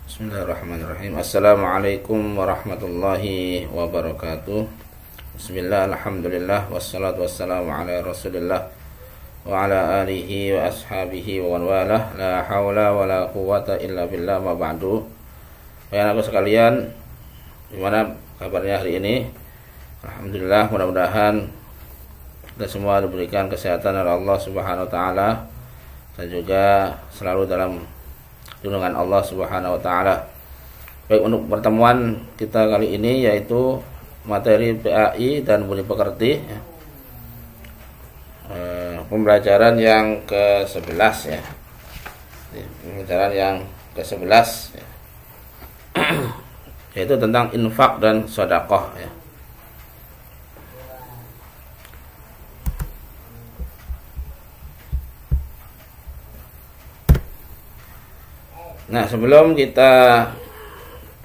Bismillahirrahmanirrahim. Assalamualaikum warahmatullahi wabarakatuh. Bismillah, alhamdulillah, wassalatu wassalamu ala rasulillah wa ala alihi wa ashabihi wa walah. La hawla wa la quwata illa billah, ma ba'du. Baik, aku sekalian, gimana kabarnya hari ini? Alhamdulillah, mudah-mudahan kita semua diberikan kesehatan oleh Allah Subhanahu wa taala dan juga selalu dalam lindungan Allah Subhanahu wa taala. Baik, untuk pertemuan kita kali ini yaitu materi PAI dan budi pekerti, pembelajaran yang ke-11 ya. Pembelajaran yang ke-11 ya. Yaitu tentang infak dan sedekah ya. Nah, sebelum kita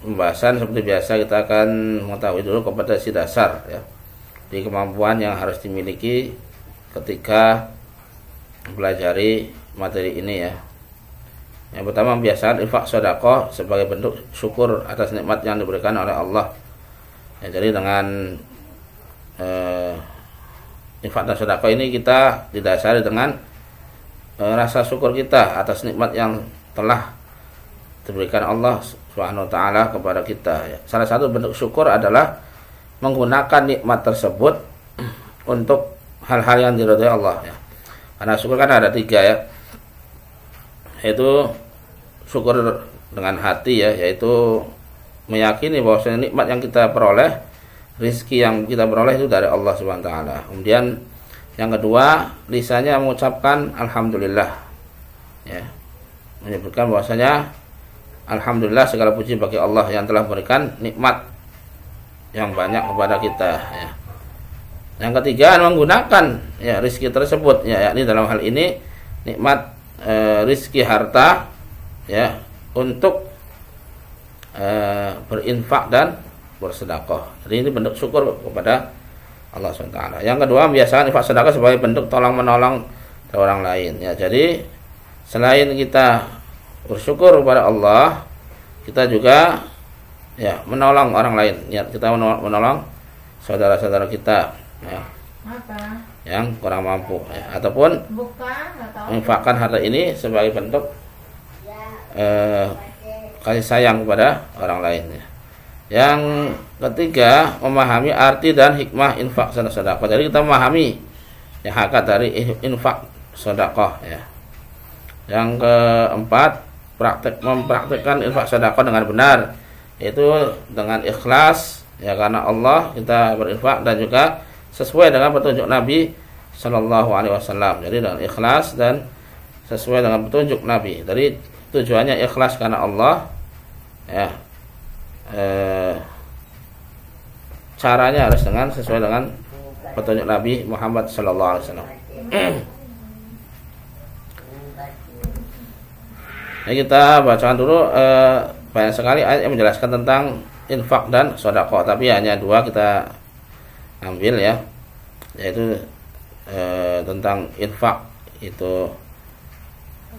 pembahasan seperti biasa, kita akan mengetahui dulu kompetensi dasar ya, di kemampuan yang harus dimiliki ketika mempelajari materi ini ya. Yang pertama, kebiasaan infak sedekah sebagai bentuk syukur atas nikmat yang diberikan oleh Allah ya. Jadi dengan infak dan sedekah ini kita didasari dengan rasa syukur kita atas nikmat yang telah diberikan Allah Subhanahu wa taala kepada kita ya. Salah satu bentuk syukur adalah menggunakan nikmat tersebut untuk hal-hal yang diridhai Allah ya. Karena syukur kan ada 3 ya. Yaitu syukur dengan hati ya, yaitu meyakini bahwa nikmat yang kita peroleh, rezeki yang kita peroleh itu dari Allah Subhanahu wa taala. Kemudian yang kedua, lisannya mengucapkan alhamdulillah ya. Menyebutkan bahwasanya alhamdulillah, segala puji bagi Allah yang telah memberikan nikmat yang banyak kepada kita ya. Yang ketiga, menggunakan ya rezeki tersebut ya, yakni dalam hal ini nikmat rezeki harta ya, untuk berinfak dan bersedekah. Jadi ini bentuk syukur kepada Allah SWT. Yang kedua, biasakan infak sedekah sebagai bentuk tolong menolong orang lain ya. Jadi selain kita bersyukur kepada Allah, kita juga ya menolong orang lain ya. Kita menolong saudara-saudara kita ya, yang kurang mampu ya, ataupun menginfakkan harta ini sebagai bentuk kasih sayang kepada orang lain ya. Yang ketiga, memahami arti dan hikmah infak dan sedekah. Jadi kita memahami ya hakikat dari infak sedekah ya. Yang keempat, mempraktikkan infak sedekah dengan benar, yaitu dengan ikhlas ya, karena Allah kita berinfak, dan juga sesuai dengan petunjuk Nabi Shallallahu Alaihi Wasallam. Jadi dengan ikhlas dan sesuai dengan petunjuk Nabi. Jadi tujuannya ikhlas karena Allah ya. Caranya harus dengan sesuai dengan petunjuk Nabi Muhammad Shallallahu Alaihi Wasallam. Nah, kita bacakan dulu banyak sekali ayat yang menjelaskan tentang infak dan sedekah, tapi hanya 2 kita ambil ya, yaitu tentang infak itu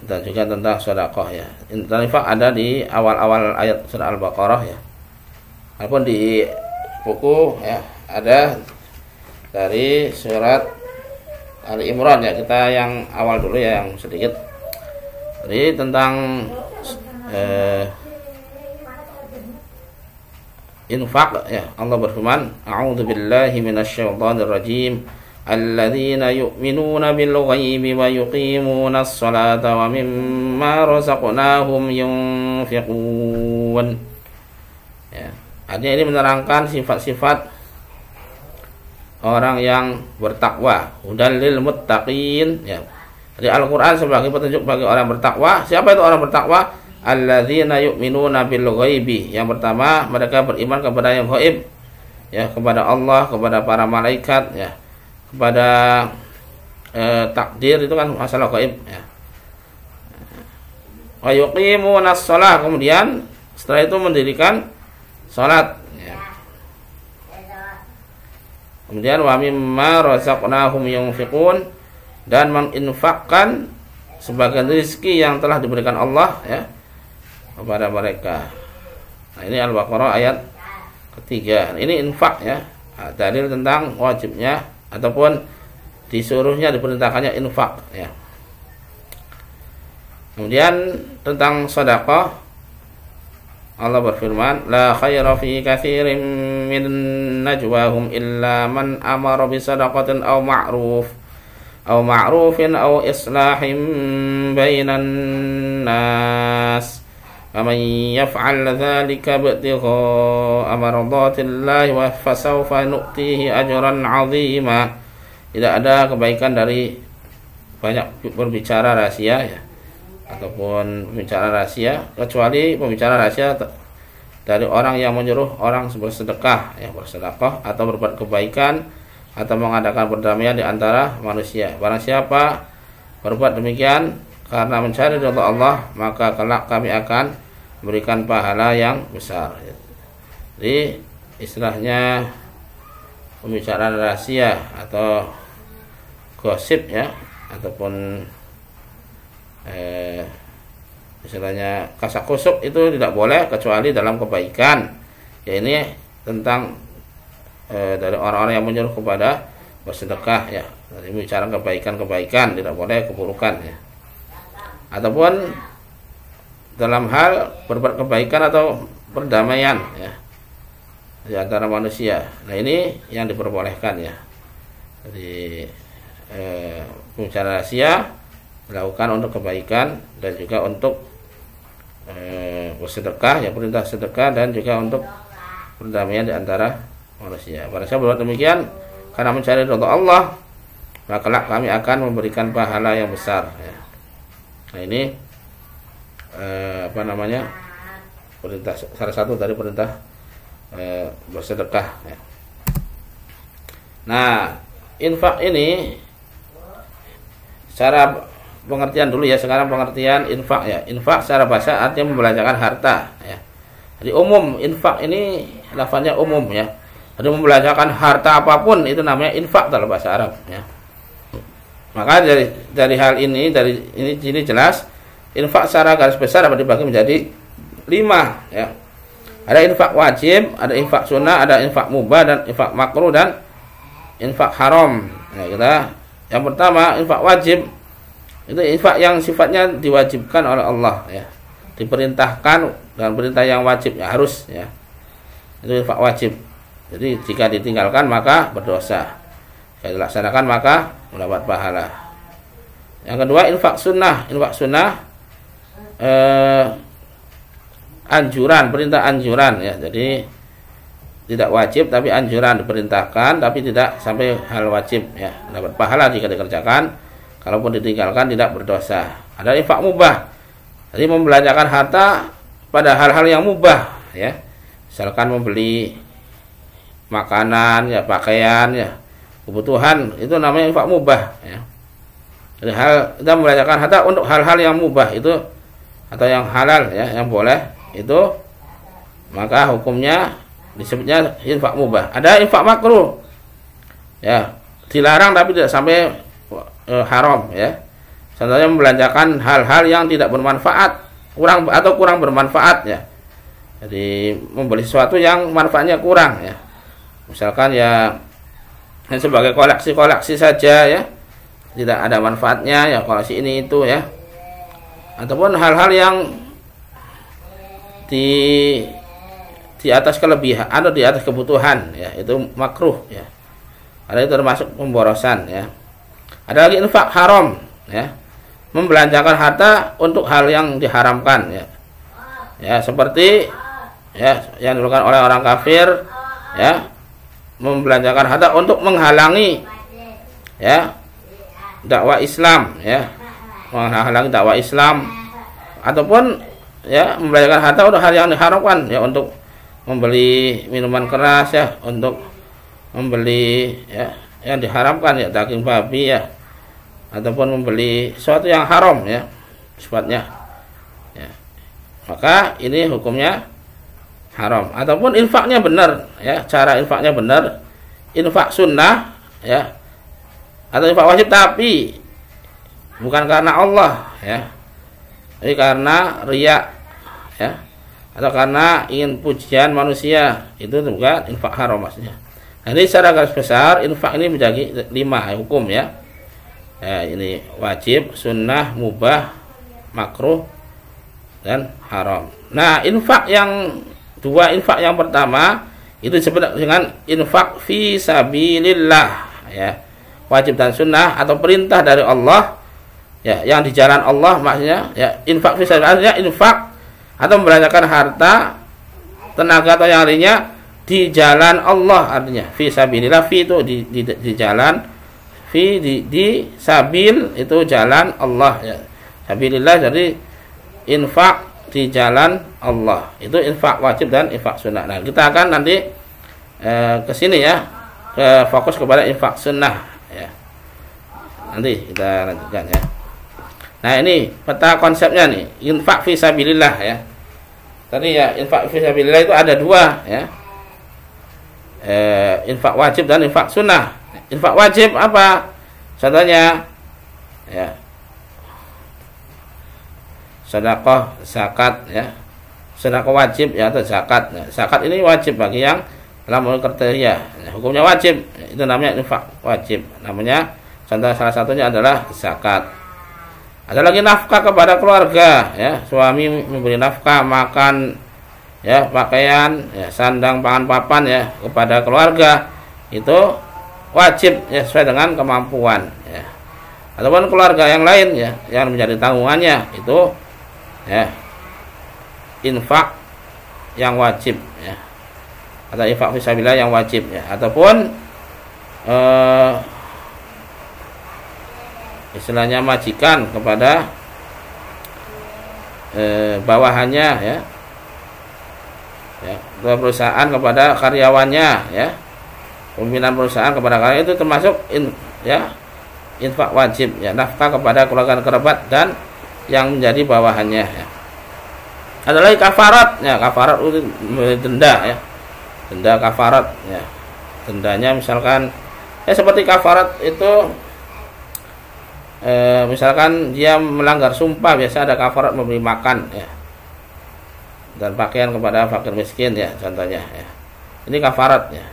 dan juga tentang sedekah ya. Tentang infak ada di awal-awal ayat surah Al-Baqarah ya. Walaupun di buku ya ada dari surat Ali Imran ya. Kita yang awal dulu ya, yang sedikit. Jadi tentang infak ya, Allah berfirman, a'udzubillahi minasyaitonir rajim, alladzina yu'minuna bil ghaibi wa yuqimuna as-salata wa mimma razaqnahum yunfiqun ya. Artinya ini menerangkan sifat-sifat orang yang bertakwa, hudal lil muttaqin ya. Jadi Al-Quran sebagai petunjuk bagi orang bertakwa. Siapa itu orang bertakwa? Alladzina yu'minuna bil ghaibi. Yang pertama, mereka beriman kepada yang gaib ya, kepada Allah, kepada para malaikat ya, kepada takdir, itu kan masalah gaib ya. Wa yuqimunas shalah, kemudian setelah itu mendirikan salat ya. Kemudian wa mimma razaqnahum yunfiqun, dan menginfakkan sebagian rezeki yang telah diberikan Allah ya, kepada mereka. Nah, ini Al-Baqarah ayat ketiga. Ini infak ya, dalil tentang wajibnya ataupun disuruhnya, diperintahkannya infak ya. Kemudian tentang sedekah, Allah berfirman, la khaira fi katsirin min najwahum illa man amara bi sadaqatin aw ma'rufin aw islahin bainan nas. Faman yaf'al dzalika ibtigha'a mardatillahi wa fasawfa nu'tihi ajran 'azima. Tidak ada kebaikan dari banyak berbicara rahasia ya, ataupun pembicara rahasia, kecuali pembicara rahasia dari orang yang menyuruh orang bersedekah ya, bersedekah atau berbuat kebaikan atau mengadakan perdamaian di antara manusia. Barang siapa berbuat demikian karena mencari ridha Allah, maka kelak kami akan berikan pahala yang besar. Jadi istilahnya pembicaraan rahasia atau gosip ya, ataupun istilahnya kasak kusuk itu tidak boleh kecuali dalam kebaikan. Ya, ini tentang dari orang-orang yang menyuruh kepada bersedekah ya, dari bicara kebaikan, tidak boleh keburukan ya. Ataupun dalam hal berbuat kebaikan atau perdamaian ya di antara manusia. Nah, ini yang diperbolehkan ya. Jadi pembicaraan rahasia dilakukan untuk kebaikan dan juga untuk bersedekah ya, perintah sedekah, dan juga untuk perdamaian di antara manusia. Barang siapa berbuat demikian karena mencari ridha Allah, maka kelak kami akan memberikan pahala yang besar ya. Nah, ini perintah, salah satu dari perintah bersedekah ya. Nah, infak ini secara pengertian dulu ya, sekarang pengertian infak ya. Infak secara bahasa artinya membelanjakan harta ya. Jadi umum, infak ini lafaznya umum ya. Jadi membelanjakan harta apapun itu namanya infak dalam bahasa Arab ya. Maka dari hal ini, dari ini jelas infak secara garis besar dapat dibagi menjadi 5 ya. Ada infak wajib, ada infak sunnah, ada infak mubah, dan infak makruh, dan infak haram. Ya, yang pertama infak wajib, itu infak yang sifatnya diwajibkan oleh Allah ya, diperintahkan dengan perintah yang wajib ya, harus ya. Itu infak wajib. Jadi jika ditinggalkan maka berdosa, jika dilaksanakan maka mendapat pahala. Yang kedua infak sunnah. Infak sunnah anjuran, perintah anjuran ya. Jadi tidak wajib tapi anjuran, diperintahkan tapi tidak sampai hal wajib ya, dapat pahala jika dikerjakan, kalaupun ditinggalkan tidak berdosa. Ada infak mubah, jadi membelanjakan harta pada hal-hal yang mubah ya, misalkan membeli makanan ya, pakaian ya, kebutuhan, itu namanya infak mubah ya. Jadi kita membelanjakan harta untuk hal-hal yang mubah itu atau yang halal ya, yang boleh itu, maka hukumnya disebutnya infak mubah. Ada infak makruh ya, dilarang tapi tidak sampai haram ya. Contohnya membelanjakan hal-hal yang tidak bermanfaat, kurang bermanfaat ya. Jadi membeli sesuatu yang manfaatnya kurang ya. Misalkan ya sebagai koleksi saja ya, tidak ada manfaatnya ya, koleksi ini itu ya. Ataupun hal-hal yang di atas kelebihan atau di atas kebutuhan ya, itu makruh ya. Ada itu termasuk pemborosan ya. Ada lagi infak haram ya, membelanjakan harta untuk hal yang diharamkan ya. Ya, seperti ya yang dilakukan oleh orang kafir ya, membelanjakan harta untuk menghalangi ya dakwah Islam ya, menghalangi dakwah Islam, ataupun ya membelanjakan harta untuk hal yang diharamkan ya, untuk membeli minuman keras ya, untuk membeli ya yang diharamkan ya, daging babi ya, ataupun membeli sesuatu yang haram ya sifatnya ya, maka ini hukumnya haram. Ataupun infaknya benar ya, cara infaknya benar, infak sunnah ya, atau infak wajib tapi bukan karena Allah ya, jadi karena riya ya, atau karena ingin pujian manusia, itu juga infak haram maksudnya. Nah, ini secara garis besar infak ini menjadi 5 hukum ya. Ini wajib, sunnah, mubah, makruh, dan haram. Nah, infak yang pertama itu disebut dengan infak fi sabilillah ya. Wajib dan sunnah atau perintah dari Allah ya, yang di jalan Allah maksudnya ya. Infak fi sabilillah artinya infak atau membelanjakan harta, tenaga atau yang lainnya di jalan Allah, artinya fi sabilillah, fi itu di jalan, fi di sabil itu jalan Allah ya. Sabilillah jadi infak di jalan Allah, itu infak wajib dan infak sunnah. Nah, kita akan nanti ke sini ya, fokus kepada infak sunnah ya. Nanti kita lanjutkan ya. Nah, ini peta konsepnya nih, infak fi sabilillah ya. Tadi ya, infak fi sabilillah itu ada 2 ya. Infak wajib dan infak sunnah. Infak wajib apa? Contohnya ya, sedekah, zakat ya. Sedekah wajib ya, atau zakat. Nah, zakat ini wajib bagi yang telah memenuhi kriteria. Nah, hukumnya wajib. Itu namanya infak wajib. Namanya contoh salah satunya adalah zakat. Ada lagi nafkah kepada keluarga ya. Suami memberi nafkah, makan ya, pakaian ya, sandang, pangan, papan ya kepada keluarga. Itu wajib ya, sesuai dengan kemampuan ya. Ataupun keluarga yang lain ya, yang menjadi tanggungannya, itu ya infak yang wajib ya, atau infak fisabilillah yang wajib ya. Ataupun istilahnya majikan kepada bawahannya ya, perusahaan kepada karyawannya ya, pimpinan perusahaan kepada karyawan, itu termasuk infak wajib ya, nafkah kepada keluarga kerabat dan yang menjadi bawahannya ya. Ada lagi kafarat ya, kafarat itu denda ya, denda kafarat ya. Dendanya misalkan ya seperti kafarat itu misalkan dia melanggar sumpah, biasa ada kafarat memberi makan ya, dan pakaian kepada fakir miskin ya, contohnya ya. Ini kafarat ya,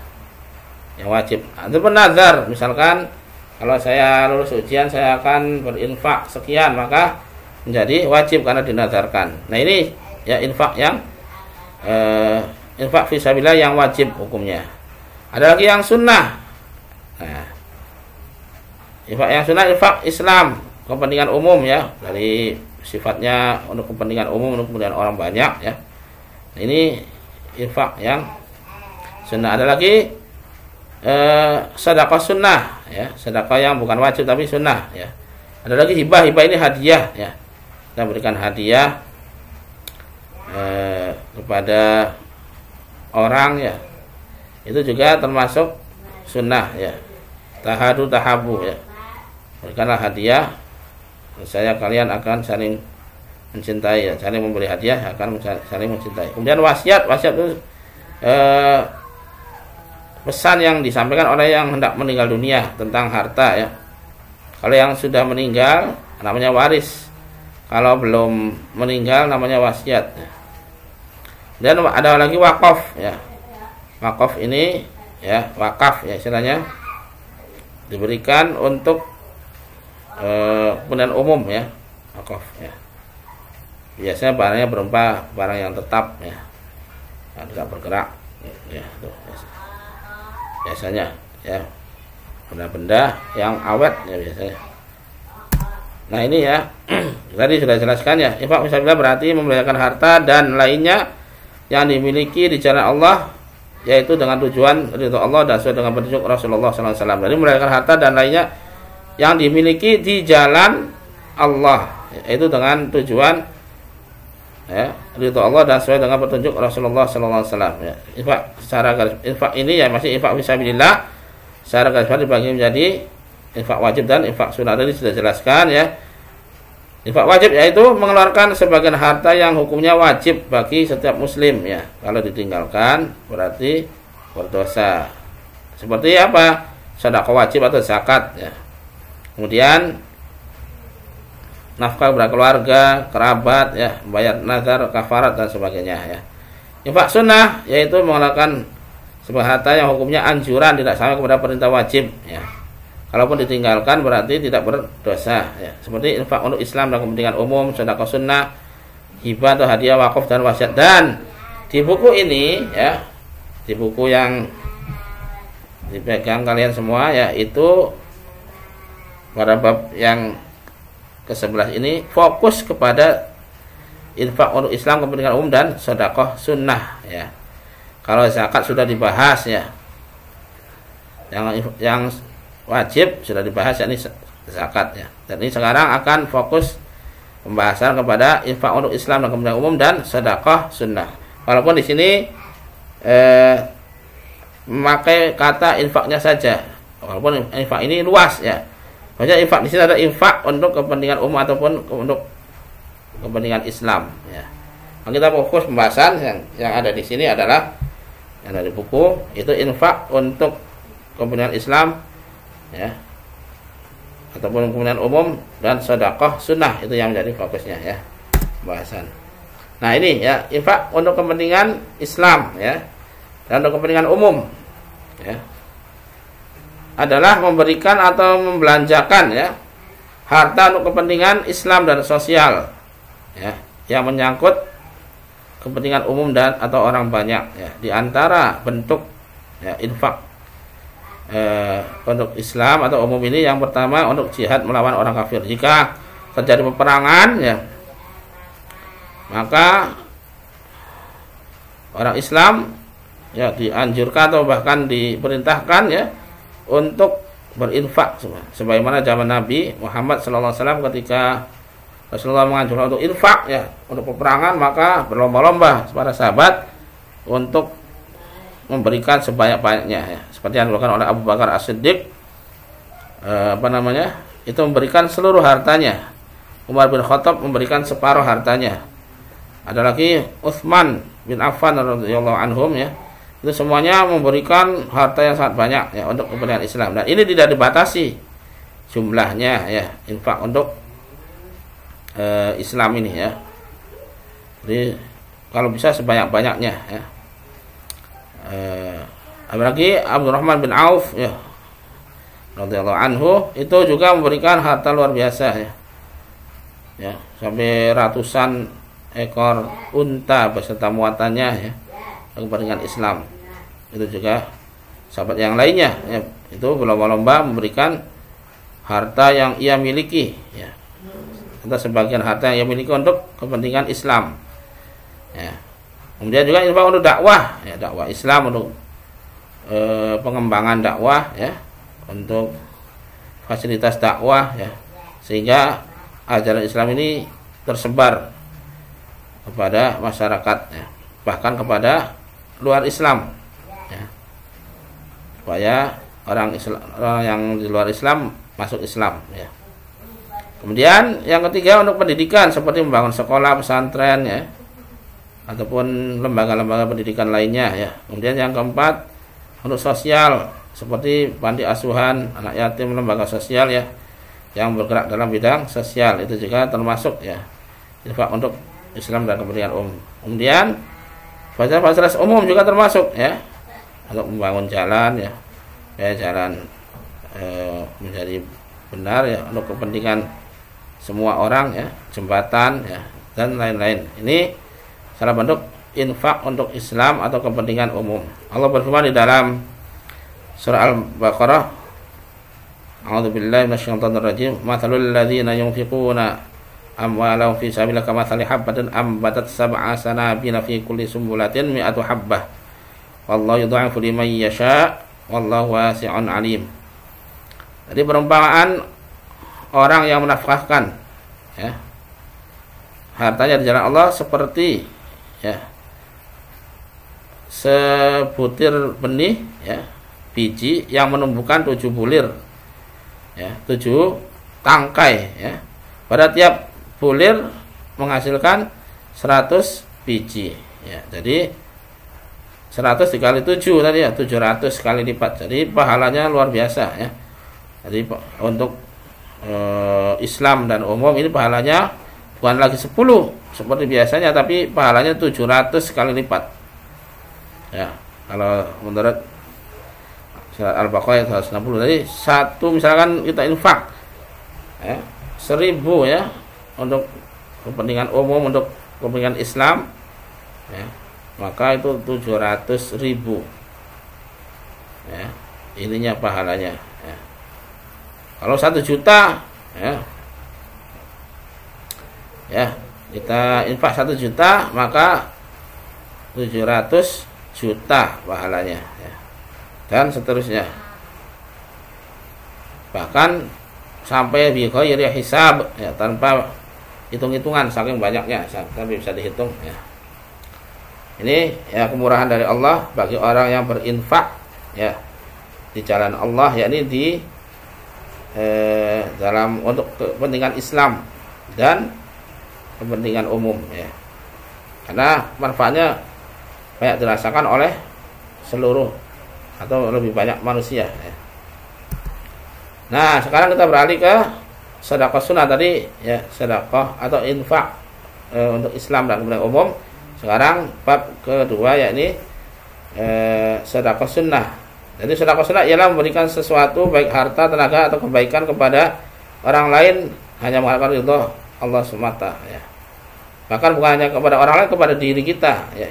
yang wajib. Itu penazar, misalkan kalau saya lulus ujian saya akan berinfak sekian, maka menjadi wajib karena dinazarkan. Nah, ini ya infak yang infak fisabilillah yang wajib hukumnya. Ada lagi yang sunnah. Nah, infak yang sunnah, infak Islam, kepentingan umum ya, dari sifatnya untuk kepentingan umum, untuk kepentingan orang banyak ya. Nah, ini infak yang sunnah. Ada lagi sedekah sunnah ya, sedekah yang bukan wajib tapi sunnah ya. Ada lagi hibah, hibah ini hadiah ya, kita berikan hadiah kepada orang ya, itu juga termasuk sunnah ya. Tahadu tahabu ya, berikanlah hadiah, saya kalian akan saling mencintai ya, saling memberi hadiah akan saling mencintai. Kemudian wasiat, wasiat itu pesan yang disampaikan oleh yang hendak meninggal dunia tentang harta ya. Kalau yang sudah meninggal namanya waris, kalau belum meninggal namanya wasiat ya. Dan ada lagi wakaf ya. Wakaf ini ya, wakaf ya istilahnya, diberikan untuk kepentingan umum ya, wakaf ya. Biasanya barangnya berupa barang yang tetap ya, yang tidak bergerak ya, tuh, biasanya ya, benda-benda yang awet ya biasanya. Nah, ini ya tadi sudah jelaskan ya, infak fisabilillah berarti membelanjakan harta dan lainnya yang dimiliki di jalan Allah, yaitu dengan tujuan ridho Allah dan sesuai dengan petunjuk Rasulullah SAW. Jadi membelanjakan harta dan lainnya yang dimiliki di jalan Allah, yaitu dengan tujuan ya, ridho Allah dan sesuai dengan petunjuk Rasulullah SAW ya. Infak ini ya masih infak fisabilillah, secara garis besar dibagi menjadi infak wajib dan infak sunnah. Tadi sudah jelaskan ya. Infak wajib yaitu mengeluarkan sebagian harta yang hukumnya wajib bagi setiap muslim ya. Kalau ditinggalkan berarti berdosa. Seperti apa? Sedekah wajib atau zakat ya. Kemudian nafkah kepada keluarga, kerabat, ya, bayar nazar, kafarat dan sebagainya, ya. Infak sunnah yaitu mengeluarkan sebuah harta yang hukumnya anjuran, tidak sama kepada perintah wajib, ya. Kalaupun ditinggalkan berarti tidak berdosa, ya. Seperti infak untuk Islam dan kepentingan umum, sedekah sunnah, hibah atau hadiah, wakaf dan wasiat. Dan di buku ini, ya, di buku yang dipegang kalian semua, ya, itu pada bab yang ke-11 ini fokus kepada infak untuk Islam, kepentingan umum dan sedekah sunnah, ya. Kalau zakat sudah dibahas, ya. Yang wajib sudah dibahas, yakni zakat, ya. Dan ini sekarang akan fokus pembahasan kepada infak untuk Islam dan kepentingan umum dan sedekah sunnah. Walaupun di sini memakai kata infaknya saja. Walaupun infak ini luas, ya. Maksudnya infak di sini ada infak untuk kepentingan umum ataupun untuk kepentingan Islam, ya. Nah, kita fokus pembahasan yang ada di sini adalah yang ada di buku itu infak untuk kepentingan Islam, ya, ataupun kepentingan umum dan sedekah sunnah, itu yang menjadi fokusnya, ya, pembahasan. Nah, ini, ya, infak untuk kepentingan Islam, ya, dan untuk kepentingan umum, ya, adalah memberikan atau membelanjakan, ya, harta untuk kepentingan Islam dan sosial, ya, yang menyangkut kepentingan umum dan atau orang banyak, ya. Di antara bentuk, ya, infak untuk Islam atau umum ini, yang pertama untuk jihad melawan orang kafir. Jika terjadi peperangan, ya, maka orang Islam, ya, dianjurkan atau bahkan diperintahkan, ya, untuk berinfak, sebagaimana zaman Nabi Muhammad SAW ketika Rasulullah menganjurkan untuk infak, ya, untuk peperangan, maka berlomba-lomba para sahabat untuk memberikan sebanyak-banyaknya, ya. Seperti yang dilakukan oleh Abu Bakar As-Siddiq, itu memberikan seluruh hartanya. Umar bin Khattab memberikan separuh hartanya. Ada lagi Utsman bin Affan radhiyallahu anhum, ya. Itu semuanya memberikan harta yang sangat banyak, ya, untuk kepentingan Islam. Dan ini tidak dibatasi jumlahnya, ya, infak untuk Islam ini, ya. Jadi kalau bisa sebanyak-banyaknya, ya. Apalagi Abdurrahman bin Auf, ya, radhiyallahu anhu, itu juga memberikan harta luar biasa, ya. Ya, sampai ratusan ekor unta beserta muatannya, ya, kepentingan Islam. Itu juga sahabat yang lainnya, ya, itu berlomba-lomba memberikan harta yang ia miliki, ya, atau sebagian harta yang ia miliki untuk kepentingan Islam, ya. Kemudian juga infak untuk dakwah, ya, dakwah Islam, untuk pengembangan dakwah, ya, untuk fasilitas dakwah, ya, sehingga ajaran Islam ini tersebar kepada masyarakat, ya, bahkan kepada luar Islam, ya, supaya orang yang di luar Islam masuk Islam, ya. Kemudian yang ketiga untuk pendidikan, seperti membangun sekolah, pesantren, ya, ataupun lembaga-lembaga pendidikan lainnya, ya. Kemudian yang keempat untuk sosial, seperti panti asuhan anak yatim, lembaga sosial, ya, yang bergerak dalam bidang sosial, itu juga termasuk, ya, infak untuk Islam dan kepentingan umum. Kemudian fasilitas umum juga termasuk, ya, untuk membangun jalan, ya, jalan menjadi benar, ya, untuk kepentingan semua orang, ya, jembatan, ya, dan lain-lain. Ini salah bentuk infak untuk Islam atau kepentingan umum. Allah berfirman di dalam surah Al-Baqarah, A'udzubillahi minasyaitonir rajim, mathalul ladzina yunfiquna amwalahum fi sabilillah kamathali habbatin ambatat sab'a sanabila fi kulli sumbulatin mi'atu habbah wallahu yudha'ifu liman yasha wallahu wasi'un alim. Jadi perumpamaan orang yang menafkahkan, ya, hartanya di jalan Allah seperti, ya, sebutir benih, ya, biji yang menumbuhkan 7 bulir, ya, 7 tangkai, ya. Pada tiap bulir menghasilkan 100 biji, ya. Jadi 100 dikali 7 tadi, ya, 700 kali lipat. Jadi pahalanya luar biasa, ya. Jadi untuk Islam dan umum ini pahalanya bukan lagi 10 seperti biasanya, tapi pahalanya 700 kali lipat. Ya, kalau menurut surat Al-Baqarah 160. Jadi satu misalkan kita infak ya, 1000 ya untuk kepentingan umum, untuk kepentingan Islam ya, maka itu 700.000 ya, ininya pahalanya ya. Kalau 1 juta ya, kita infak 1 juta maka 700 juta pahalanya ya. Dan seterusnya, bahkan sampai bi ghairi hisab ya, tanpa hitung-hitungan saking banyaknya, tapi bisa dihitung ya. Ini ya kemurahan dari Allah bagi orang yang berinfak ya di jalan Allah, yakni di dalam untuk kepentingan Islam dan kepentingan umum ya. Karena manfaatnya banyak dirasakan oleh seluruh atau lebih banyak manusia ya. Nah, sekarang kita beralih ke sedekah sunnah tadi ya, sedekah atau infak untuk Islam dan kepentingan umum. Sekarang bab kedua yakni sedekah sunnah. Jadi sedekah sunnah ialah memberikan sesuatu baik harta, tenaga atau kebaikan kepada orang lain hanya mengharapkan ridho Allah semata ya. Bahkan bukan hanya kepada orang lain, kepada diri kita ya,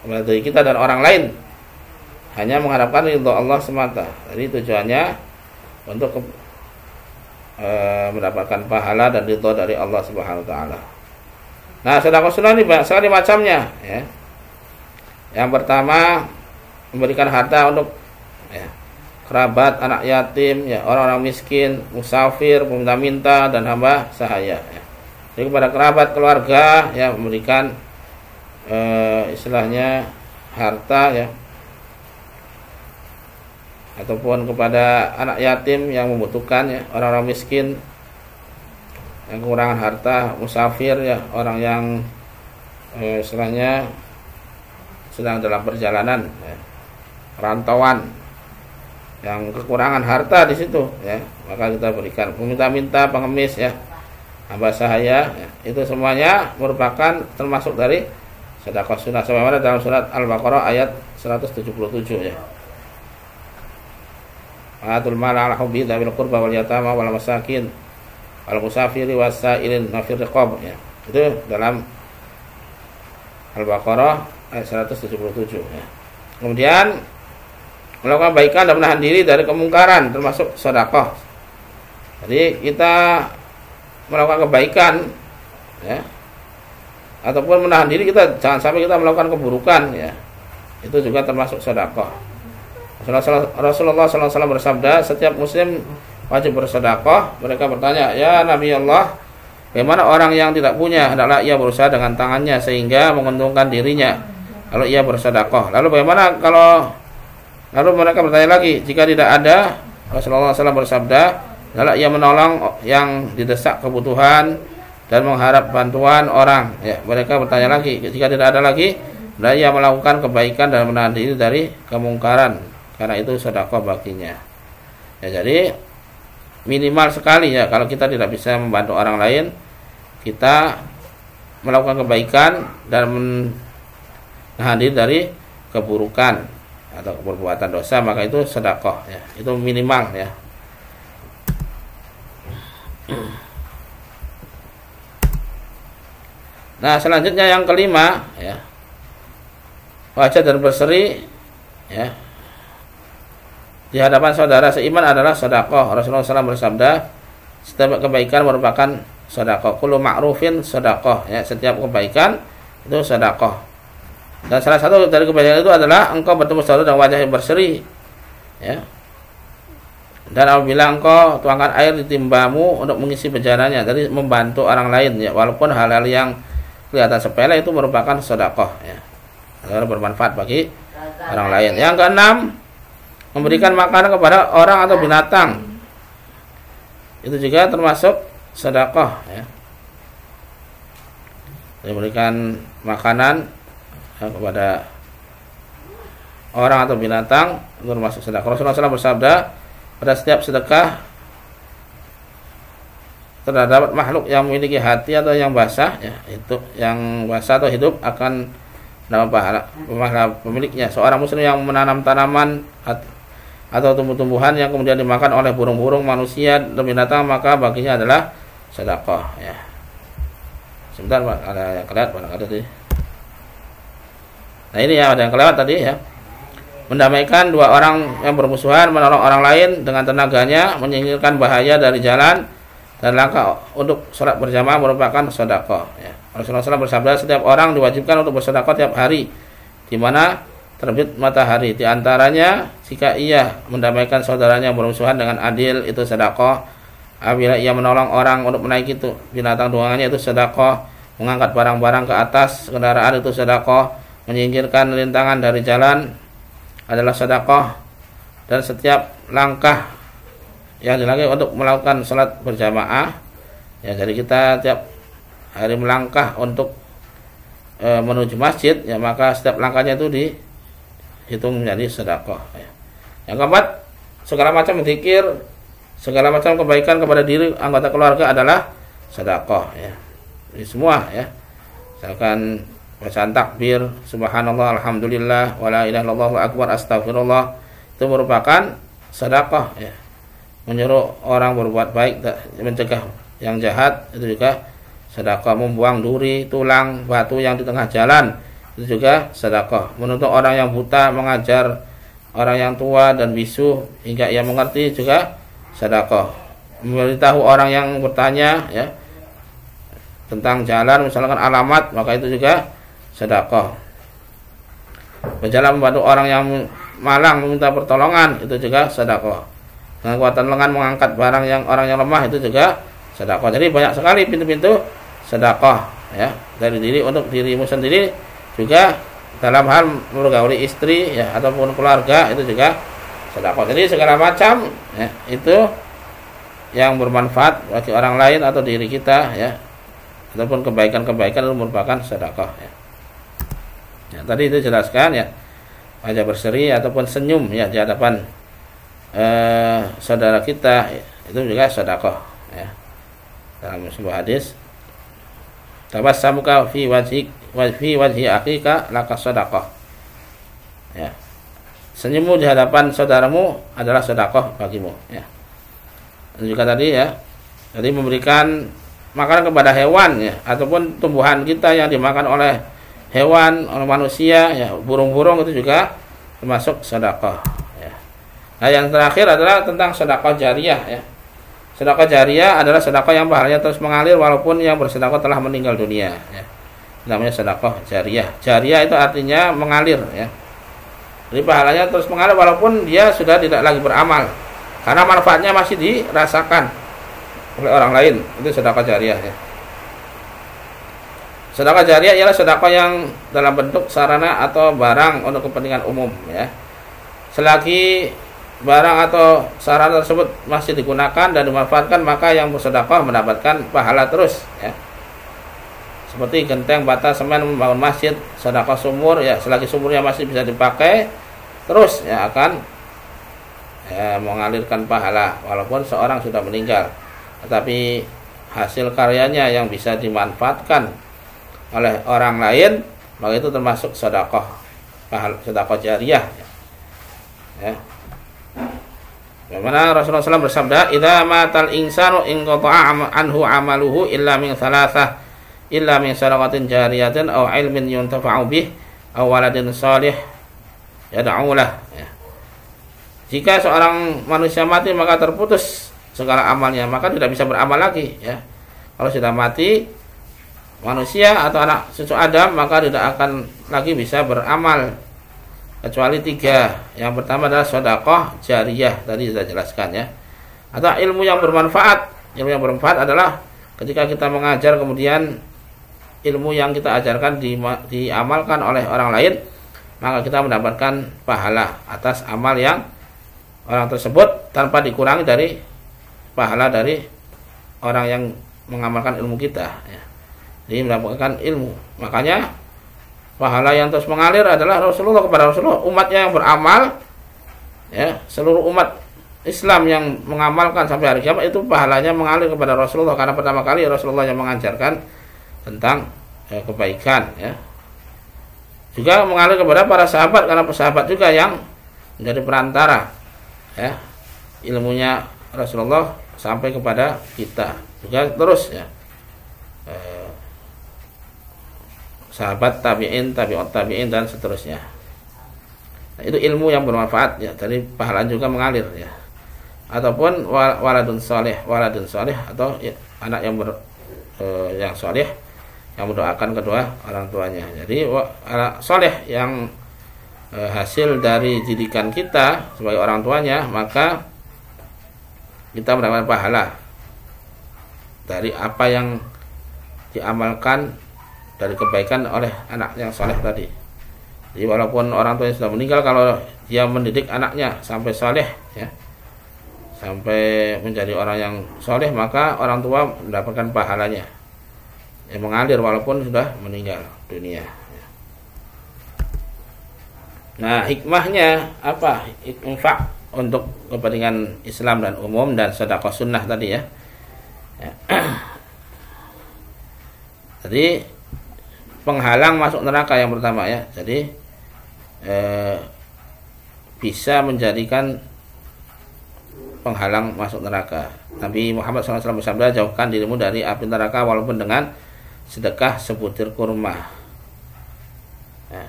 kepada diri kita dan orang lain, hanya mengharapkan ridho Allah semata. Jadi tujuannya untuk mendapatkan pahala dan ridho dari Allah Subhanahu wa taala. Nah, sedekah sunnah ini banyak sekali macamnya ya. Yang pertama, memberikan harta untuk ya, kerabat, anak yatim ya, orang-orang miskin, musafir, peminta-minta dan hamba sahaya ya. Jadi kepada kerabat, keluarga ya, memberikan istilahnya harta ya, ataupun kepada anak yatim yang membutuhkan ya, orang-orang miskin yang kekurangan harta, musafir ya, orang yang istilahnya sedang dalam perjalanan ya, rantauan yang kekurangan harta di situ ya, maka kita berikan. Peminta-minta, pengemis ya, hamba sahaya ya, itu semuanya merupakan termasuk dari sedekah sunnah sebagaimana dalam surat Al-Baqarah ayat 177 ya. Atul mal ala hubbi dzil qurba wal yatama wal masakin wal musafiri wasailin nafir riqab ya. Itu dalam Al-Baqarah ayat 177 ya. Kemudian melakukan kebaikan dan menahan diri dari kemungkaran termasuk sedekah. Jadi kita melakukan kebaikan ya, ataupun menahan diri kita jangan sampai kita melakukan keburukan ya. Itu juga termasuk sedekah. Rasulullah SAW bersabda, setiap muslim wajib bersedekah. Mereka bertanya, ya Nabi Allah, bagaimana orang yang tidak punya? Adalah ia berusaha dengan tangannya sehingga menguntungkan dirinya, kalau ia bersedekah. Lalu bagaimana kalau? Lalu mereka bertanya lagi, jika tidak ada? Rasulullah SAW bersabda, adalah ia menolong yang didesak kebutuhan dan mengharap bantuan orang ya. Mereka bertanya lagi, jika tidak ada lagi, adalah ia melakukan kebaikan dan menahan diri dari kemungkaran, karena itu sedekah baginya ya. Jadi minimal sekali ya, kalau kita tidak bisa membantu orang lain, kita melakukan kebaikan dan menahan diri dari keburukan atau perbuatan dosa, maka itu sedekah ya. Itu minimal ya. Nah, selanjutnya yang kelima ya, wajah dan berseri ya di hadapan saudara seiman adalah sedekah. Rasulullah SAW bersabda, setiap kebaikan merupakan sedekah. Kullu ma'rufin sedekah ya, setiap kebaikan itu sedekah. Dan salah satu dari kebaikan itu adalah engkau bertemu saudara dengan wajah yang berseri ya. Dan apabila engkau tuangkan air di timbamu untuk mengisi bejananya, jadi membantu orang lain ya, walaupun hal-hal yang kelihatan sepele itu merupakan sedekah ya, agar bermanfaat bagi orang lain. Yang keenam, memberikan makanan kepada orang atau binatang, itu juga termasuk sedekah ya. Memberikan makanan ya, kepada orang atau binatang itu termasuk sedekah. Rasulullah SAW bersabda, pada setiap sedekah terdapat makhluk yang memiliki hati atau yang basah, ya, itu yang basah atau hidup akan mendapat pahala pemiliknya. Seorang muslim yang menanam tanaman atau tumbuh-tumbuhan yang kemudian dimakan oleh burung-burung, manusia dan binatang, maka baginya adalah sedekah, ya. Sebentar Pak, ada yang kelewat barangkali tadi. Nah ini ya, ada yang kelewat tadi ya. Mendamaikan dua orang yang bermusuhan, menolong orang lain dengan tenaganya, menyingkirkan bahaya dari jalan, dan langkah untuk sholat berjamaah merupakan sedekah, ya. Rasulullah SAW bersabda, setiap orang diwajibkan untuk bersedekah tiap hari di mana terbit matahari. Di antaranya jika ia mendamaikan saudaranya yang bermusuhan dengan adil, itu sedekah. Apabila ia menolong orang untuk menaiki itu binatang tunggangannya, itu sedekah. Mengangkat barang-barang ke atas kendaraan, itu sedekah. Menyingkirkan rintangan dari jalan adalah sedekah. Dan setiap langkah yang dilakukan untuk melakukan salat berjamaah, ya, jadi kita tiap hari melangkah untuk menuju masjid, ya, maka setiap langkahnya itu dihitung menjadi sedekah, ya. Yang keempat, segala macam zikir, segala macam kebaikan kepada diri anggota keluarga adalah sedekah, ya. Ini semua, ya. Misalkan bacaan takbir, subhanallah, alhamdulillah, wala ilaha illallah, wa akbar, astagfirullah, itu merupakan sedekah, ya. Menyuruh orang berbuat baik, mencegah yang jahat, itu juga sedekah. Membuang duri, tulang, batu yang di tengah jalan, itu juga sedekah. Menuntut orang yang buta, mengajar orang yang tua dan bisu hingga ia mengerti, juga sedekah. Memberitahu orang yang bertanya, ya, tentang jalan, misalkan alamat, maka itu juga sedekah. Berjalan membantu orang yang malang meminta pertolongan, itu juga sedekah. Dengan kekuatan lengan mengangkat barang yang orang yang lemah, itu juga sedekah. Jadi banyak sekali pintu-pintu sedekah, ya, dari diri untuk dirimu sendiri, juga dalam hal pergauli istri, ya, ataupun keluarga, itu juga sedekah. Jadi segala macam, ya, itu yang bermanfaat bagi orang lain atau diri kita, ya, ataupun kebaikan-kebaikan itu merupakan sedekah, ya. Ya, tadi itu jelaskan, ya, wajah berseri ataupun senyum, ya, di hadapan saudara kita, ya, itu juga sedekah, ya. Dalam sebuah hadis, tabassamuka fi wajhi akhika laka sedekah, ya. Senyummu di hadapan saudaramu adalah sedekah bagimu, ya. Dan juga tadi, ya, jadi memberikan makanan kepada hewan, ya, ataupun tumbuhan kita yang dimakan oleh hewan, oleh manusia, ya, burung-burung, itu juga termasuk sedekah, ya. Nah, yang terakhir adalah tentang sedekah jariyah, ya. Sedekah jariyah adalah sedekah yang pahalanya terus mengalir walaupun yang bersedekah telah meninggal dunia, ya. Namanya sedekah jariyah. Jariyah itu artinya mengalir, ya. Jadi pahalanya terus mengalir walaupun dia sudah tidak lagi beramal, karena manfaatnya masih dirasakan oleh orang lain. Itu sedekah jariyah, ya. Sedekah jariyah ialah sedekah yang dalam bentuk sarana atau barang untuk kepentingan umum, ya. Selagi barang atau sarana tersebut masih digunakan dan dimanfaatkan, maka yang bersedekah mendapatkan pahala terus, ya. Seperti genteng, bata, semen, membangun masjid, sedekah sumur, ya, selagi sumurnya masih bisa dipakai, terus, ya, akan, ya, mengalirkan pahala walaupun seorang sudah meninggal. Tetapi hasil karyanya yang bisa dimanfaatkan oleh orang lain, maka itu termasuk sedekah, sedekah jariyah, ya. Bagaimana Rasulullah SAW bersabda, "Idza matal insanu inqata'a anhu amaluhu illa min thalathah, illa min sadaqatin jariyatin aw ilmin yuntafa'u bih aw waladin shalih yad'u lah." Ya. Jika seorang manusia mati, maka terputus segala amalnya, maka tidak bisa beramal lagi, ya. Kalau sudah mati manusia atau anak cucu Adam, maka tidak akan lagi bisa beramal kecuali tiga. Yang pertama adalah sedekah jariyah, tadi sudah jelaskan, ya. Atau ilmu yang bermanfaat. Ilmu yang bermanfaat adalah ketika kita mengajar, kemudian ilmu yang kita ajarkan diamalkan oleh orang lain, maka kita mendapatkan pahala atas amal yang orang tersebut tanpa dikurangi dari pahala dari orang yang mengamalkan ilmu kita, ya. Jadi mendapatkan ilmu. Makanya pahala yang terus mengalir adalah Rasulullah kepada Rasulullah, umatnya yang beramal, ya, seluruh umat Islam yang mengamalkan sampai hari kiamat itu pahalanya mengalir kepada Rasulullah, karena pertama kali Rasulullah yang mengajarkan tentang kebaikan, ya. Juga mengalir kepada para sahabat, karena sahabat juga yang menjadi perantara, ya, ilmunya Rasulullah sampai kepada kita. Juga terus, ya, sahabat, tabi'in, tabi'ut tabi'in, dan seterusnya. Nah, itu ilmu yang bermanfaat, ya, jadi pahala juga mengalir, ya. Ataupun waladun soleh atau ya, anak yang yang soleh yang mendoakan kedua orang tuanya. Jadi anak soleh yang hasil dari didikan kita sebagai orang tuanya, maka kita mendapatkan pahala dari apa yang diamalkan dari kebaikan oleh anak yang soleh tadi. Jadi walaupun orang tuanya sudah meninggal, kalau dia mendidik anaknya sampai soleh, ya, sampai menjadi orang yang soleh, maka orang tua mendapatkan pahalanya yang mengalir walaupun sudah meninggal dunia. Nah, hikmahnya apa? Infak untuk kepentingan Islam dan umum, dan sedekah sunnah tadi, ya. Jadi penghalang masuk neraka yang pertama, ya. Jadi bisa menjadikan penghalang masuk neraka. Nabi Muhammad SAW bersabda, jauhkan dirimu dari api neraka walaupun dengan sedekah sebutir kurma. Nah,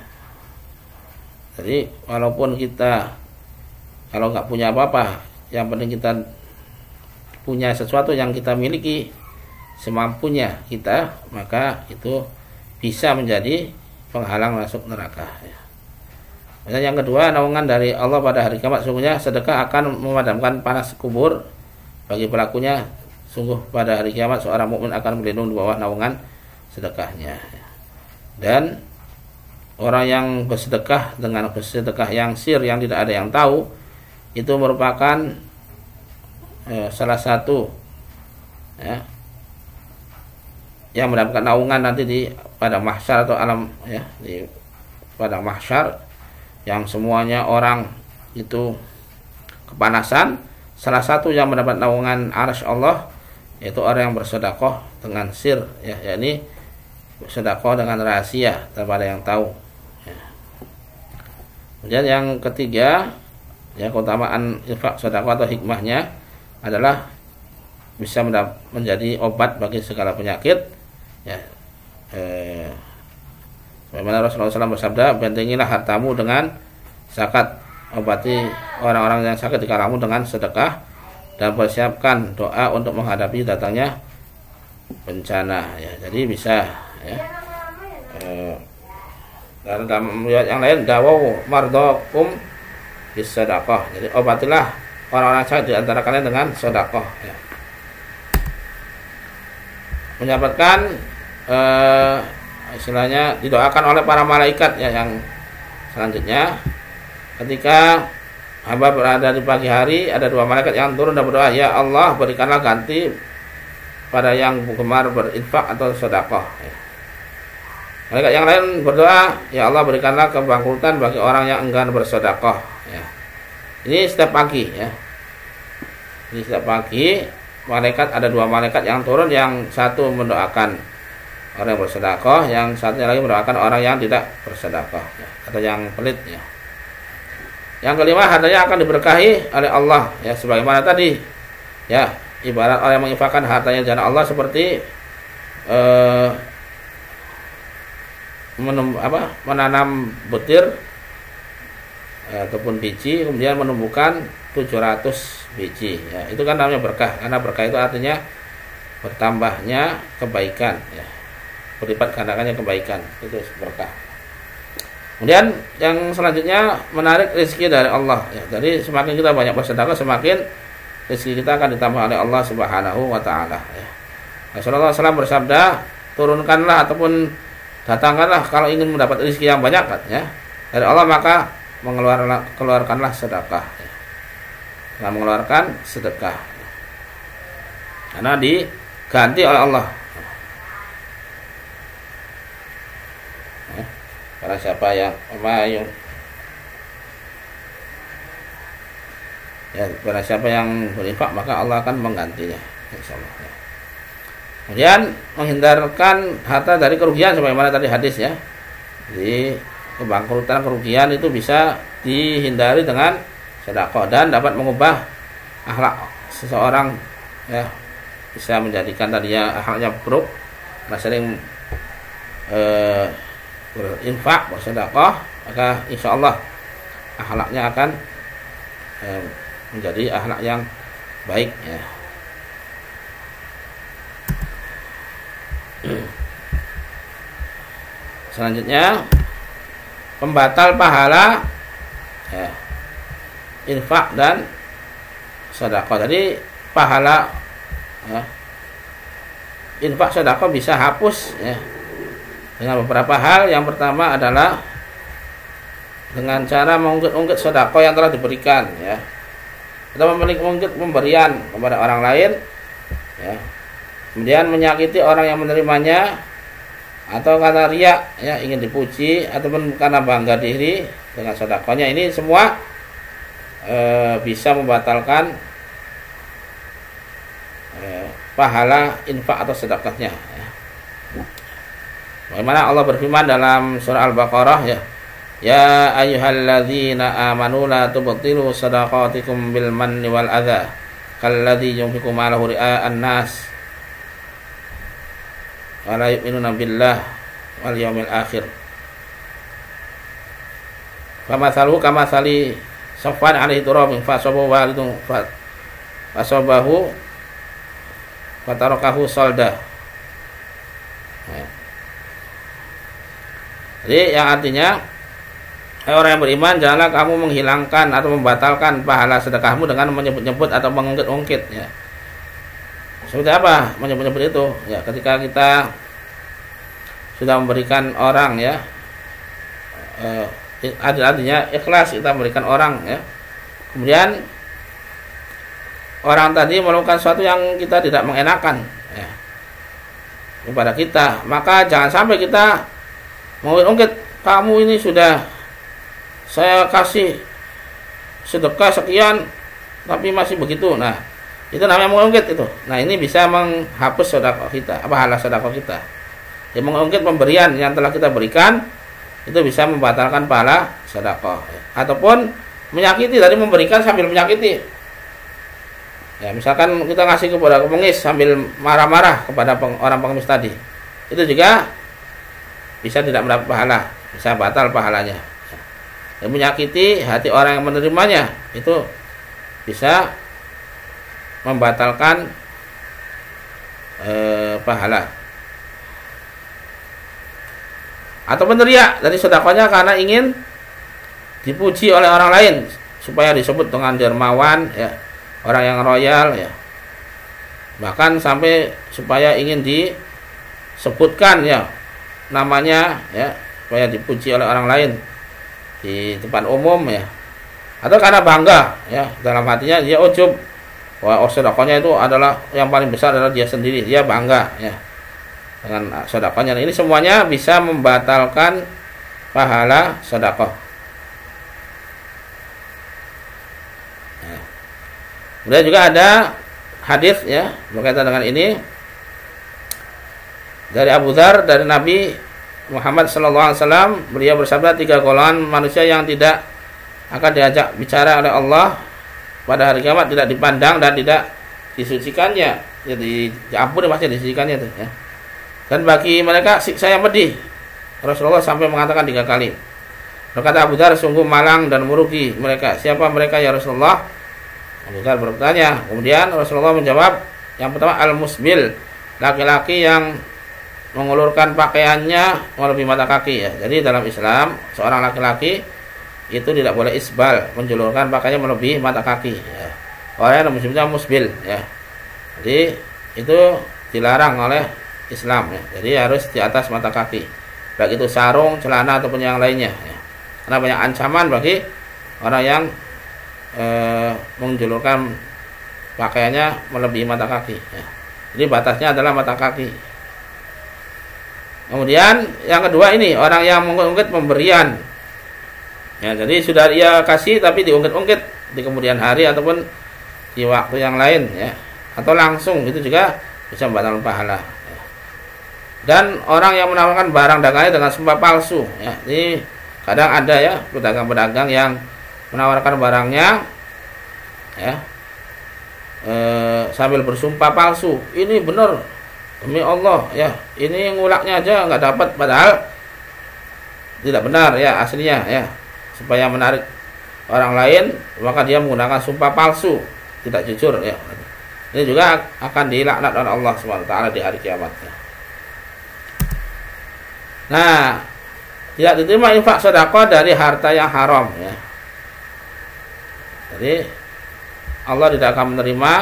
jadi walaupun kita kalau nggak punya apa-apa, yang penting kita punya sesuatu yang kita miliki semampunya kita, maka itu bisa menjadi penghalang masuk neraka, ya. Dan yang kedua, naungan dari Allah pada hari kiamat. Sungguhnya sedekah akan memadamkan panas kubur bagi pelakunya. Sungguh pada hari kiamat seorang mukmin akan berlindung di bawah naungan sedekahnya. Dan orang yang bersedekah dengan bersedekah yang sir, yang tidak ada yang tahu, itu merupakan salah satu, ya, yang mendapatkan naungan nanti di pada mahsyar atau alam, ya, di pada mahsyar, yang semuanya orang itu kepanasan. Salah satu yang mendapat naungan arsy Allah yaitu orang yang bersedekah dengan sir, ya, yakni bersedekah dengan rahasia tanpa ada yang tahu, ya. Kemudian yang ketiga, ya, keutamaan infak sedekah atau hikmahnya adalah bisa menjadi obat bagi segala penyakit, ya. Bagaimana Rasulullah SAW bersabda, bentengilah hartamu dengan zakat, obati orang-orang yang sakit di kalanganmu dengan sedekah, dan persiapkan doa untuk menghadapi datangnya bencana, ya. Jadi bisa, ya. Dan dalam yang lain, dawau mardokum bis sedekah. Jadi obatilah orang-orang sakit di antara kalian dengan sedekah, ya. Mendapatkan istilahnya didoakan oleh para malaikat, ya, yang selanjutnya ketika hamba berada di pagi hari, ada dua malaikat yang turun dan berdoa, ya Allah, berikanlah ganti pada yang gemar berinfak atau sedekah, ya. Malaikat yang lain berdoa, ya Allah, berikanlah kebangkrutan bagi orang yang enggan bersedekah, ya. Ini setiap pagi, ya. Ini setiap pagi malaikat, ada dua malaikat yang turun, yang satu mendoakan orang yang bersedekah, yang satunya lagi mendoakan orang yang tidak bersedekah, ya, atau yang pelit, ya. Yang kelima, hartanya akan diberkahi oleh Allah, ya, sebagaimana tadi, ya, ibarat orang yang menginfakkan hartanya di jalan Allah seperti menanam butir ataupun biji, kemudian menumbuhkan 700 biji, ya. Itu kan namanya berkah, karena berkah itu artinya bertambahnya kebaikan, ya, berlipat gandakannya kebaikan, itu berkah. Kemudian yang selanjutnya, menarik rezeki dari Allah, ya. Jadi semakin kita banyak bersedekah, semakin rezeki kita akan ditambah oleh Allah Subhanahu wa taala, ya. Rasulullah SAW bersabda, turunkanlah ataupun datangkanlah kalau ingin mendapat rezeki yang banyak, ya, dari Allah, maka keluarkanlah sedekah, ya. Nah, mengeluarkan sedekah, ya, karena diganti oleh Allah. Karena siapa yang Ya, pada siapa yang berinfak maka Allah akan menggantinya, insyaallah. Ya. Kemudian menghindarkan harta dari kerugian sebagaimana tadi hadis ya. Jadi kebangkrutan, kerugian itu bisa dihindari dengan sedekah dan dapat mengubah akhlak seseorang ya. Bisa menjadikan tadinya akhlaknya buruk, nah sering berinfak, bersedekah, maka insyaallah akhlaknya akan menjadi akhlak yang baik ya. Selanjutnya pembatal pahala ya, infak dan sedekah. Jadi pahala ya, infak sedekah bisa hapus ya, dengan beberapa hal. Yang pertama adalah dengan cara mengungkit-ungkit sedekah yang telah diberikan ya, atau mengungkit pemberian kepada orang lain ya. Kemudian menyakiti orang yang menerimanya, atau karena riya ya, ingin dipuji, ataupun karena bangga diri dengan sedekahnya. Ini semua bisa membatalkan pahala infak atau sedekahnya ya. Bagaimana Allah berfirman dalam surah Al-Baqarah ya, ya ayyuhalladzina amanu la tubtilu shadaqatikum bil manni wal adza kalladzi yunfiqu malahu ria'an nas wa la yu'minuna billah wal yawmil akhir. Famathaluhu kamathali safwan 'alaihi turabun fasabahu walidun fasabahu fatarakahu salda. Jadi yang artinya, orang yang beriman, janganlah kamu menghilangkan atau membatalkan pahala sedekahmu dengan menyebut-nyebut atau mengungkit-ungkit ya. Seperti apa menyebut-nyebut itu? Ya, ketika kita sudah memberikan orang ya, artinya ikhlas kita memberikan orang ya. Kemudian orang tadi melakukan sesuatu yang kita tidak mengenakan ya, kepada kita, maka jangan sampai kita mengungkit, kamu ini sudah saya kasih sedekah sekian tapi masih begitu. Nah, itu namanya mengungkit itu. Nah, ini bisa menghapus sedekah kita, pahala sedekah kita. Ya, mengungkit pemberian yang telah kita berikan itu bisa membatalkan pahala sedekah. Ataupun menyakiti, tadi memberikan sambil menyakiti. Ya, misalkan kita ngasih kepada pengemis sambil marah-marah kepada orang pengemis tadi, itu juga bisa tidak mendapat pahala, bisa batal pahalanya. Yang menyakiti hati orang yang menerimanya itu bisa membatalkan pahala. Atau meneriak dari sedekahnya karena ingin dipuji oleh orang lain supaya disebut dengan dermawan ya, orang yang royal ya. Bahkan sampai supaya ingin disebutkan ya namanya ya, supaya dipuji oleh orang lain di depan umum ya. Atau karena bangga ya, dalam hatinya dia ujub, wah sedekahnya itu adalah yang paling besar adalah dia sendiri, dia bangga ya dengan sedekahnya. Ini semuanya bisa membatalkan pahala sedekah. Ya. Kemudian juga ada hadis ya berkaitan dengan ini dari Abu Dzar, dari Nabi Muhammad SAW, beliau bersabda, 3 golongan manusia yang tidak akan diajak bicara oleh Allah pada hari kiamat, tidak dipandang dan tidak disucikannya, jadi diampuni masih disucikannya itu ya. Dan bagi mereka siksa yang pedih. Rasulullah sampai mengatakan 3 kali. Berkata Abu Dzar, sungguh malang dan merugi mereka. Siapa mereka ya Rasulullah? Abu Dzar bertanya. Kemudian Rasulullah menjawab, yang pertama al-musbil, laki-laki yang mengulurkan pakaiannya melebihi mata kaki ya. Jadi dalam Islam seorang laki-laki itu tidak boleh isbal, menjulurkan pakaiannya melebihi mata kaki ya. Orang yang disebutnya musbil ya. Jadi itu dilarang oleh Islam ya. Jadi harus di atas mata kaki, baik itu sarung, celana ataupun yang lainnya ya. Karena banyak ancaman bagi orang yang menjulurkan pakaiannya melebihi mata kaki ya. Jadi batasnya adalah mata kaki. Kemudian yang kedua ini orang yang mengungkit pemberian. Ya, jadi sudah ia kasih tapi diungkit-ungkit di kemudian hari ataupun di waktu yang lain ya, atau langsung itu juga bisa membatalkan pahala ya. Dan orang yang menawarkan barang dagangannya dengan sumpah palsu ya, ini kadang ada ya pedagang-pedagang yang menawarkan barangnya ya sambil bersumpah palsu, ini benar demi Allah ya, ini ngulaknya aja nggak dapat, padahal tidak benar ya aslinya ya. Supaya menarik orang lain maka dia menggunakan sumpah palsu, tidak jujur ya. Ini juga akan dilaknat oleh Allah SWT di hari kiamat ya. Nah, tidak diterima infak sedekah dari harta yang haram ya. Jadi Allah tidak akan menerima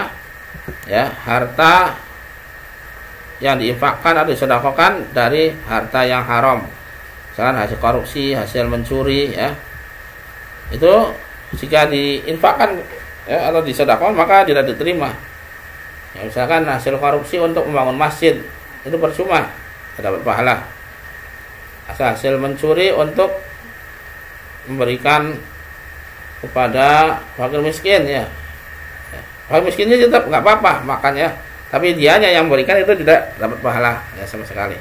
ya harta yang diinfakkan atau disedekahkan dari harta yang haram. Misalkan hasil korupsi, hasil mencuri ya. Itu jika diinfakkan ya, atau disedekahkan maka tidak diterima. Ya, misalkan hasil korupsi untuk membangun masjid itu percuma, tidak dapat pahala. Hasil mencuri untuk memberikan kepada fakir miskin ya. Fakir miskinnya tetap nggak apa-apa makannya, tapi dianya yang memberikan itu tidak dapat pahala ya sama sekali.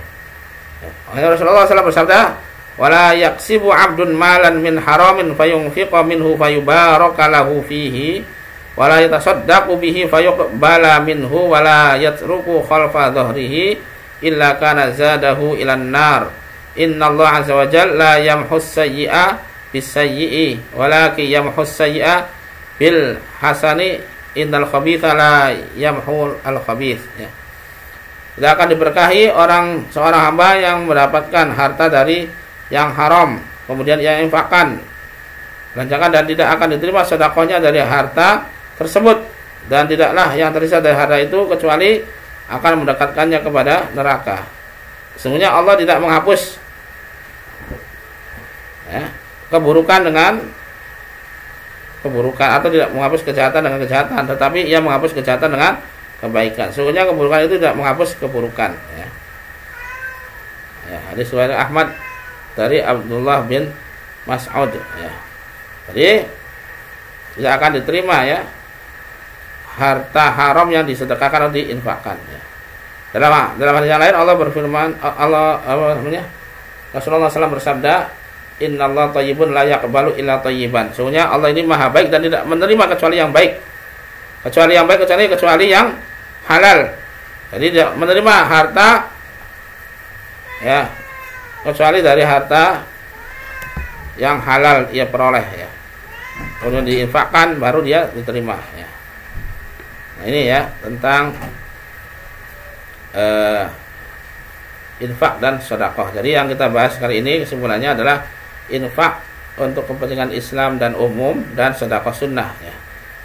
Ya. Rasulullah SAW bersabda, wala yaksibu abdun malan min haramin fayunfiqa minhu fayubaraka lahu fihi wala yatasaddaqu bihi fayuqbala minhu wala yatruku khalfa dhahrihi illa kana zadahu ilan nar. Innallaha azza wa jalla la yamhus sayyi'a bis sayyi'i walakin yamhus sayyi'a bil hasani innal khabitha la yamhul al khabith ya. Tidak akan diberkahi seorang hamba yang mendapatkan harta dari yang haram kemudian ia infakkan, lancarkan, dan tidak akan diterima sedekahnya dari harta tersebut, dan tidaklah yang tersisa dari harta itu kecuali akan mendekatkannya kepada neraka. Sesungguhnya Allah tidak menghapus ya, keburukan dengan keburukan, atau tidak menghapus kejahatan dengan kejahatan, tetapi ia menghapus kejahatan dengan kebaikan. Sesungguhnya keburukan itu tidak menghapus keburukan ya. Ya, hadis riwayat Ahmad dari Abdullah bin Mas'ud ya. Jadi tidak akan diterima ya harta haram yang disedekahkan atau diinfakkan ya. Dalam hadis yang lain Allah berfirman, Rasulullah SAW bersabda, innallaha thayyibun la yaqbalu illa thayyiban. Sesungguhnya Allah ini maha baik dan tidak menerima kecuali yang baik. Kecuali yang halal. Jadi tidak menerima harta ya kecuali dari harta yang halal ia peroleh ya. Kemudian diinfakkan baru dia diterima ya. Nah, ini ya tentang infak dan sedekah. Jadi yang kita bahas kali ini kesimpulannya adalah infak untuk kepentingan Islam dan umum, dan sedekah sunnah ya.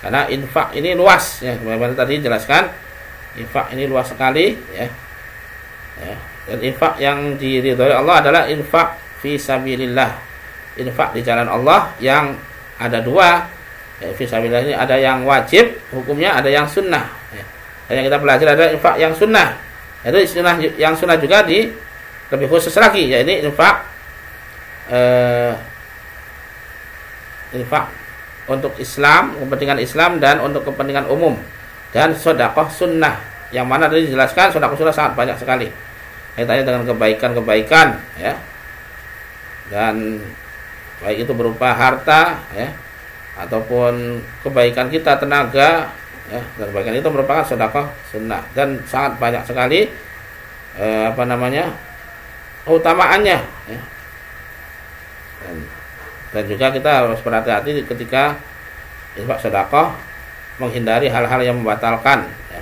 Karena infak ini luas ya, bagaimana tadi jelaskan, infak ini luas sekali ya. Ya. Dan infak yang diridhoi Allah adalah infak fi sabilillah. Infak di jalan Allah yang ada dua ya, fi sabilillah ini ada yang wajib hukumnya, ada yang sunnah ya. Dan yang kita belajar adalah infak yang sunnah. Itu yang sunnah juga lebih khusus lagi ya, ini infak untuk Islam, kepentingan Islam dan untuk kepentingan umum, dan sedekah sunnah yang mana tadi dijelaskan sedekah sunnah sangat banyak sekali kaitannya dengan kebaikan-kebaikan ya, dan baik itu berupa harta ya ataupun kebaikan kita tenaga ya, dan kebaikan itu merupakan sedekah sunnah dan sangat banyak sekali keutamaannya ya. Dan juga kita harus berhati-hati ketika infak sedekah, menghindari hal-hal yang membatalkan ya.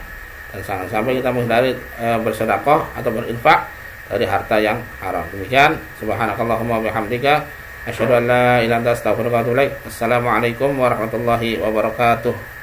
Dan jangan sampai kita menghindari bersedekah atau berinfak dari harta yang haram. Demikian, subhanakallahumma bihamdika asyhadu an la ilaha illa anta astaghfiruka wa atubu ilaik. Assalamualaikum warahmatullahi wabarakatuh.